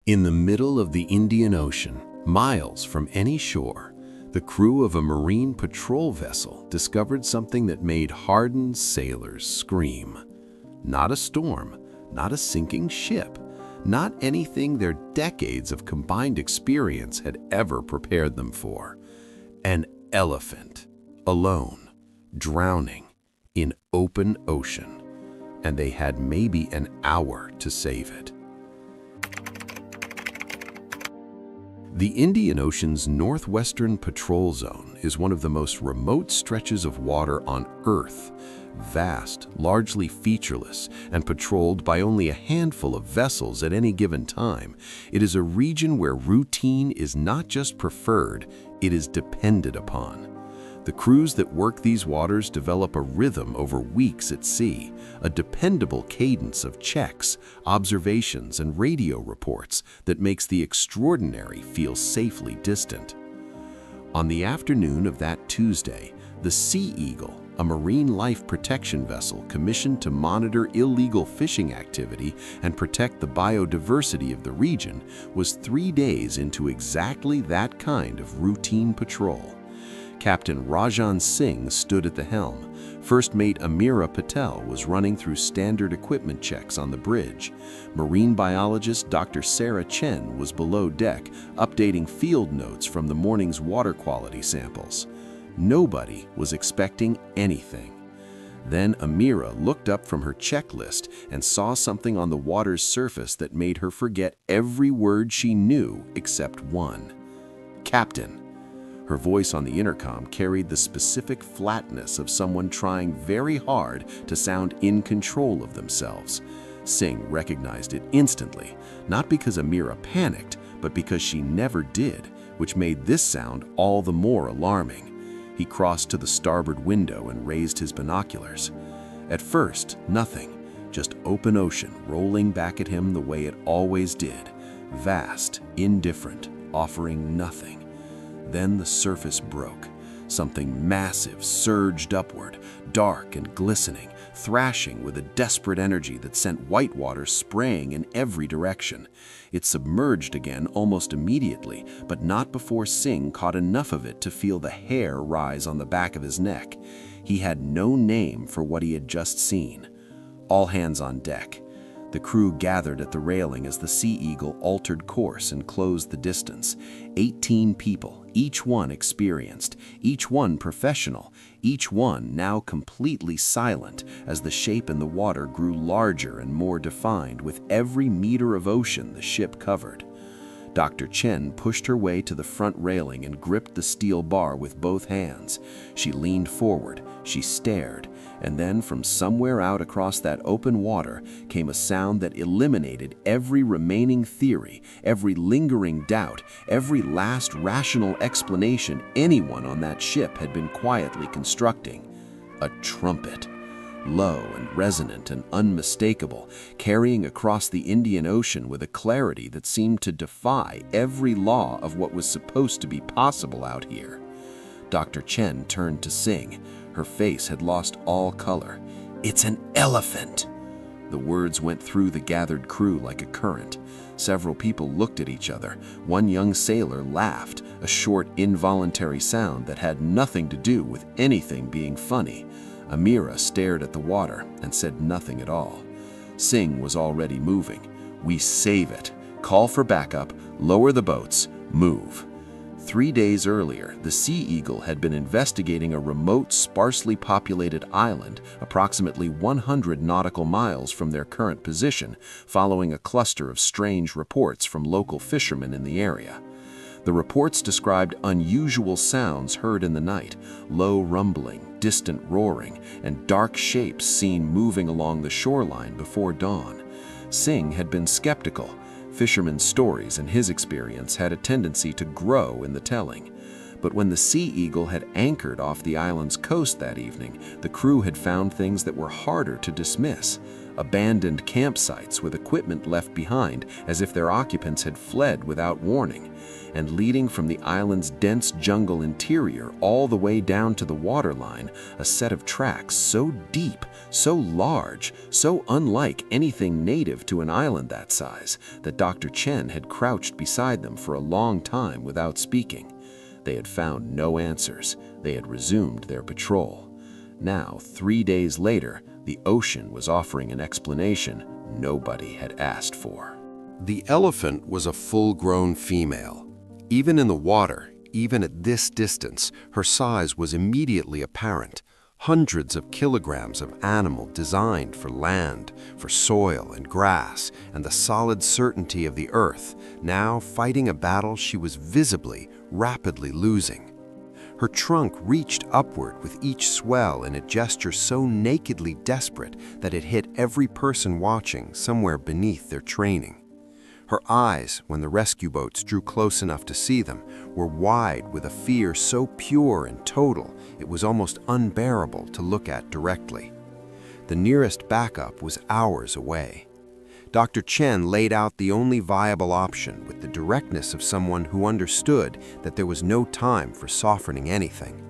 In the middle of the Indian Ocean, miles from any shore, the crew of a marine patrol vessel discovered something that made hardened sailors scream. Not a storm, not a sinking ship, not anything their decades of combined experience had ever prepared them for. An elephant, alone, drowning, in open ocean, and they had maybe an hour to save it. The Indian Ocean's northwestern patrol zone is one of the most remote stretches of water on Earth, vast, largely featureless, and patrolled by only a handful of vessels at any given time. It is a region where routine is not just preferred, it is depended upon. The crews that work these waters develop a rhythm over weeks at sea, a dependable cadence of checks, observations, and radio reports that makes the extraordinary feel safely distant. On the afternoon of that Tuesday, the Sea Eagle, a marine life protection vessel commissioned to monitor illegal fishing activity and protect the biodiversity of the region, was 3 days into exactly that kind of routine patrol. Captain Rajan Singh stood at the helm. First Mate ANIMORA Patel was running through standard equipment checks on the bridge. Marine biologist Dr. Sarah Chen was below deck, updating field notes from the morning's water quality samples. Nobody was expecting anything. Then ANIMORA looked up from her checklist and saw something on the water's surface that made her forget every word she knew except one. "Captain." Her voice on the intercom carried the specific flatness of someone trying very hard to sound in control of themselves. Singh recognized it instantly, not because ANIMORA panicked, but because she never did, which made this sound all the more alarming. He crossed to the starboard window and raised his binoculars. At first, nothing, just open ocean rolling back at him the way it always did, vast, indifferent, offering nothing. Then the surface broke. Something massive surged upward, dark and glistening, thrashing with a desperate energy that sent white water spraying in every direction. It submerged again almost immediately, but not before Singh caught enough of it to feel the hair rise on the back of his neck. He had no name for what he had just seen. All hands on deck. The crew gathered at the railing as the Sea Eagle altered course and closed the distance. 18 people, each one experienced, each one professional, each one now completely silent as the shape in the water grew larger and more defined with every meter of ocean the ship covered. Dr. Chen pushed her way to the front railing and gripped the steel bar with both hands. She leaned forward, she stared, and then from somewhere out across that open water came a sound that eliminated every remaining theory, every lingering doubt, every last rational explanation anyone on that ship had been quietly constructing. A trumpet. Low and resonant and unmistakable, carrying across the Indian Ocean with a clarity that seemed to defy every law of what was supposed to be possible out here. Dr. Chen turned to Singh. Her face had lost all color. "It's an elephant!" The words went through the gathered crew like a current. Several people looked at each other. One young sailor laughed, a short, involuntary sound that had nothing to do with anything being funny. ANIMORA stared at the water and said nothing at all. Singh was already moving. "We save it. Call for backup, lower the boats, move." 3 days earlier, the Sea Eagle had been investigating a remote, sparsely populated island approximately 100 nautical miles from their current position, following a cluster of strange reports from local fishermen in the area. The reports described unusual sounds heard in the night, low rumbling, distant roaring, and dark shapes seen moving along the shoreline before dawn. Singh had been skeptical. Fishermen's stories and his experience had a tendency to grow in the telling. But when the Sea Eagle had anchored off the island's coast that evening, the crew had found things that were harder to dismiss. abandoned campsites with equipment left behind as if their occupants had fled without warning, and leading from the island's dense jungle interior all the way down to the waterline, a set of tracks so deep, so large, so unlike anything native to an island that size, that Dr. Chen had crouched beside them for a long time without speaking. They had found no answers. They had resumed their patrol. Now, 3 days later, the ocean was offering an explanation nobody had asked for. The elephant was a full-grown female. Even in the water, even at this distance, her size was immediately apparent. Hundreds of kilograms of animal designed for land, for soil and grass, and the solid certainty of the earth, now fighting a battle she was visibly, rapidly losing. Her trunk reached upward with each swell in a gesture so nakedly desperate that it hit every person watching somewhere beneath their training. Her eyes, when the rescue boats drew close enough to see them, were wide with a fear so pure and total it was almost unbearable to look at directly. The nearest backup was hours away. Dr. Chen laid out the only viable option with the directness of someone who understood that there was no time for softening anything.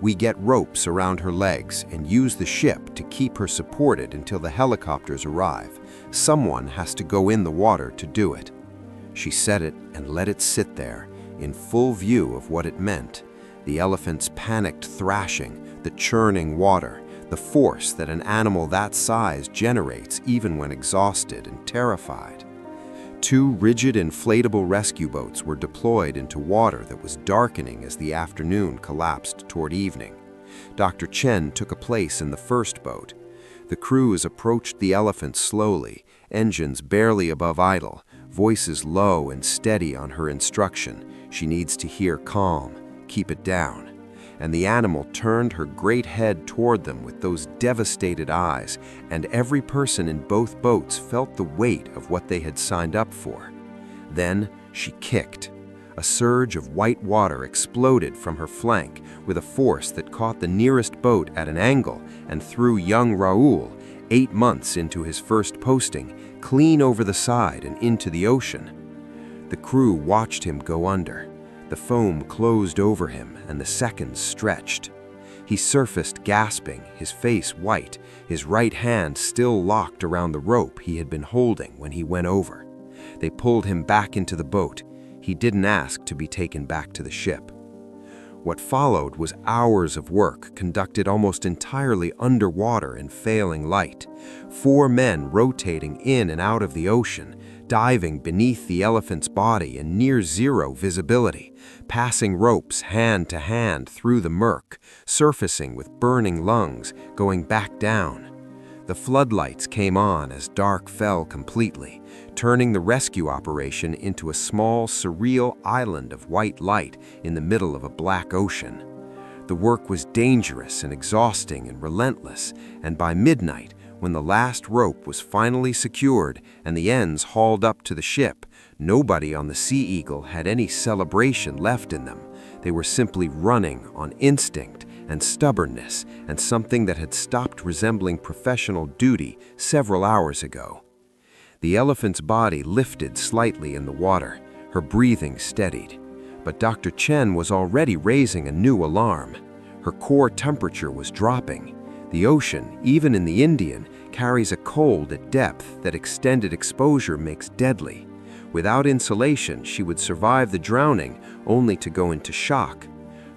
We get ropes around her legs and use the ship to keep her supported until the helicopters arrive. Someone has to go in the water to do it. She said it and let it sit there, in full view of what it meant. The elephant's panicked thrashing, the churning water, the force that an animal that size generates even when exhausted and terrified. 2 rigid inflatable rescue boats were deployed into water that was darkening as the afternoon collapsed toward evening. Dr. Chen took a place in the first boat. The crews approached the elephant slowly, engines barely above idle, voices low and steady on her instruction. She needs to hear calm, keep it down. And the animal turned her great head toward them with those devastated eyes, and every person in both boats felt the weight of what they had signed up for. Then she kicked. A surge of white water exploded from her flank with a force that caught the nearest boat at an angle and threw young Raoul, 8 months into his first posting, clean over the side and into the ocean. The crew watched him go under. The foam closed over him and the seconds stretched. He surfaced gasping, his face white, his right hand still locked around the rope he had been holding when he went over. They pulled him back into the boat. He didn't ask to be taken back to the ship. What followed was hours of work conducted almost entirely underwater in failing light. 4 men rotating in and out of the ocean, diving beneath the elephant's body in near zero visibility, passing ropes hand to hand through the murk, surfacing with burning lungs, going back down. The floodlights came on as dark fell completely, turning the rescue operation into a small, surreal island of white light in the middle of a black ocean. The work was dangerous and exhausting and relentless, and by midnight, when the last rope was finally secured and the ends hauled up to the ship, nobody on the Sea Eagle had any celebration left in them. They were simply running on instinct and stubbornness and something that had stopped resembling professional duty several hours ago. The elephant's body lifted slightly in the water, her breathing steadied. But Dr. Chen was already raising a new alarm. Her core temperature was dropping. The ocean, even in the Indian, carries a cold at depth that extended exposure makes deadly. Without insulation, she would survive the drowning, only to go into shock.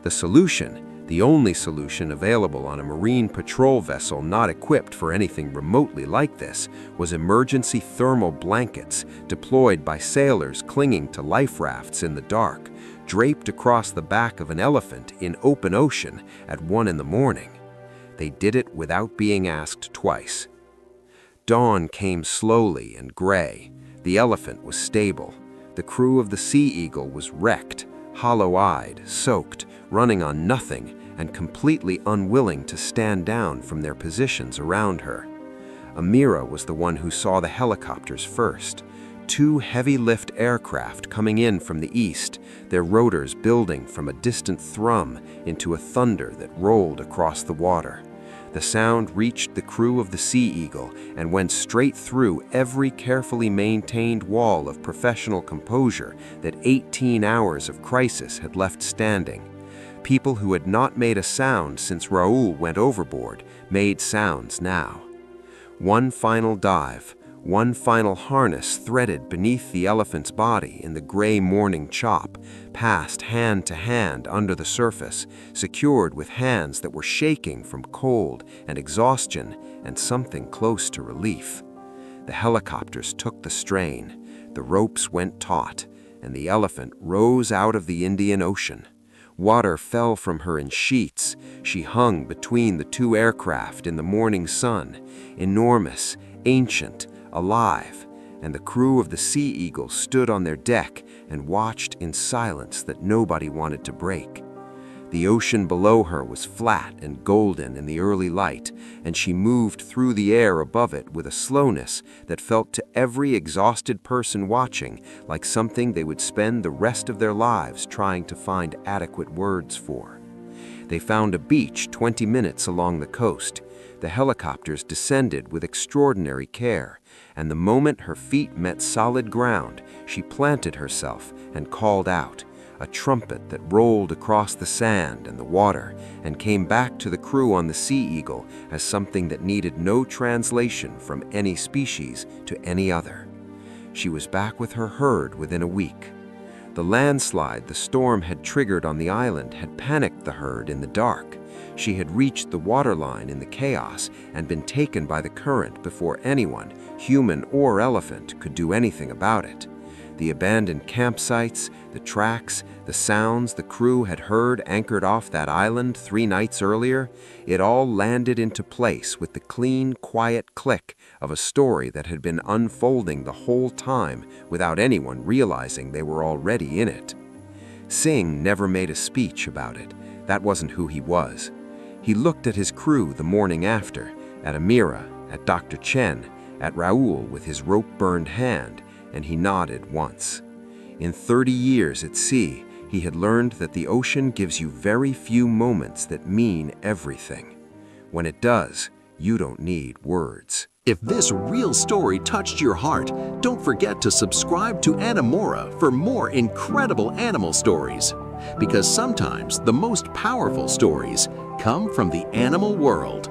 The solution, the only solution available on a marine patrol vessel not equipped for anything remotely like this, was emergency thermal blankets deployed by sailors clinging to life rafts in the dark, draped across the back of an elephant in open ocean at 1 in the morning. They did it without being asked twice. Dawn came slowly and gray. The elephant was stable. The crew of the Sea Eagle was wrecked, hollow-eyed, soaked, running on nothing, and completely unwilling to stand down from their positions around her. ANIMORA was the one who saw the helicopters first. 2 heavy-lift aircraft coming in from the east, their rotors building from a distant thrum into a thunder that rolled across the water. The sound reached the crew of the Sea Eagle and went straight through every carefully maintained wall of professional composure that 18 hours of crisis had left standing. People who had not made a sound since Raoul went overboard made sounds now. One final dive, one final harness threaded beneath the elephant's body in the gray morning chop, passed hand to hand under the surface, secured with hands that were shaking from cold and exhaustion and something close to relief. The helicopters took the strain, the ropes went taut, and the elephant rose out of the Indian Ocean. Water fell from her in sheets. She hung between the two aircraft in the morning sun, enormous, ancient, alive, and the crew of the Sea Eagle stood on their deck and watched in silence that nobody wanted to break. The ocean below her was flat and golden in the early light, and she moved through the air above it with a slowness that felt to every exhausted person watching like something they would spend the rest of their lives trying to find adequate words for. They found a beach 20 minutes along the coast. The helicopters descended with extraordinary care, and the moment her feet met solid ground, she planted herself and called out, a trumpet that rolled across the sand and the water and came back to the crew on the Sea Eagle as something that needed no translation from any species to any other. She was back with her herd within a week. The landslide the storm had triggered on the island had panicked the herd in the dark. She had reached the waterline in the chaos and been taken by the current before anyone, human or elephant, could do anything about it. The abandoned campsites, the tracks, the sounds the crew had heard anchored off that island 3 nights earlier, it all landed into place with the clean, quiet click of a story that had been unfolding the whole time without anyone realizing they were already in it. Singh never made a speech about it. That wasn't who he was. He looked at his crew the morning after, at ANIMORA, at Dr. Chen, at Raoul with his rope-burned hand, and he nodded once. In 30 years at sea, he had learned that the ocean gives you very few moments that mean everything. When it does, you don't need words. If this real story touched your heart, don't forget to subscribe to ANIMORA for more incredible animal stories. Because sometimes the most powerful stories come from the animal world.